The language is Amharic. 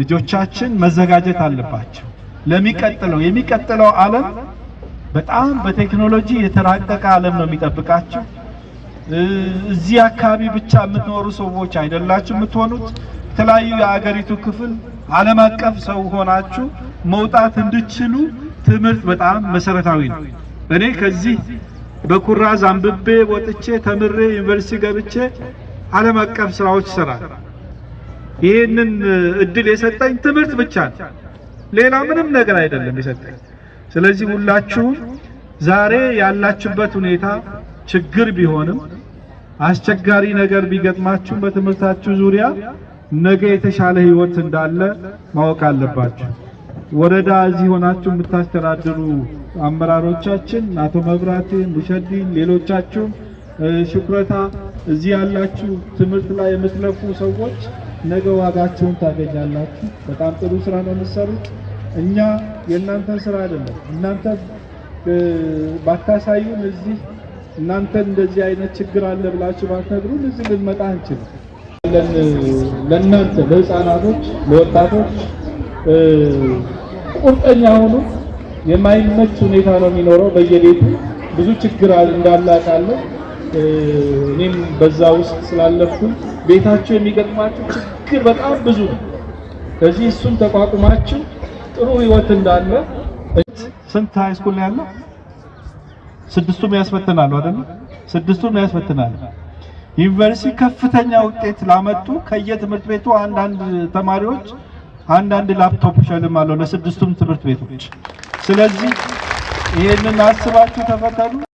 ልጆቻችን መዘጋጀት አለባቸው የሚቀጥለው ዓለም በጣም በቴክኖሎጂ የተራቀቀ ዓለም ነው የሚጠብቃቸው። እዚህ አካባቢ ብቻ የምትኖሩ ሰዎች አይደላችሁ የምትሆኑት። የተለያዩ የአገሪቱ ክፍል ዓለም አቀፍ ሰው ሆናችሁ መውጣት እንድትችሉ ትምህርት በጣም መሰረታዊ ነው። እኔ ከዚህ በኩራዝ አንብቤ ወጥቼ ተምሬ ዩኒቨርሲቲ ገብቼ ዓለም አቀፍ ስራዎች እሰራለሁ። ይሄንን እድል የሰጠኝ ትምህርት ብቻ ነው፣ ሌላ ምንም ነገር አይደለም የሰጠኝ። ስለዚህ ሁላችሁም ዛሬ ያላችሁበት ሁኔታ ችግር ቢሆንም አስቸጋሪ ነገር ቢገጥማችሁ በትምህርታችሁ ዙሪያ ነገ የተሻለ ህይወት እንዳለ ማወቅ አለባችሁ። ወረዳ እዚህ ሆናችሁ የምታስተዳድሩ አመራሮቻችን አቶ መብራቴ፣ ሙሸዲን፣ ሌሎቻችሁ ሽኩረታ እዚህ ያላችሁ ትምህርት ላይ የምትለፉ ሰዎች ነገ ዋጋችሁን ታገኛላችሁ። በጣም ጥሩ ስራ ነው የምትሰሩት። እኛ የእናንተ ስራ አይደለም እናንተ ባታሳዩን እዚህ እናንተ እንደዚህ አይነት ችግር አለ ብላችሁ ባትነግሩን እዚህ ልንመጣ አንችልም። ለእናንተ ለህፃናቶች ለወጣቶች ቁርጠኛ ሆኖ የማይመች ሁኔታ ነው የሚኖረው። በየቤቱ ብዙ ችግር እንዳለ አውቃለሁ። እኔም በዛ ውስጥ ስላለፍኩኝ ቤታችሁ የሚገጥማችሁ ችግር በጣም ብዙ ነው። ስለዚህ እሱን ተቋቁማችሁ ጥሩ ህይወት እንዳለ ስንት ሃይ ስኩል ነው ያለው? ስድስቱም ያስፈትናሉ አይደል? ስድስቱም ያስፈትናሉ። ዩኒቨርሲቲ ከፍተኛ ውጤት ላመጡ ከየትምህርት ቤቱ አንዳንድ ተማሪዎች አንዳንድ ላፕቶፕ ሸልማለሁ ለስድስቱም ትምህርት ቤቶች። ስለዚህ ይሄንን አስባችሁ ተፈተኑ።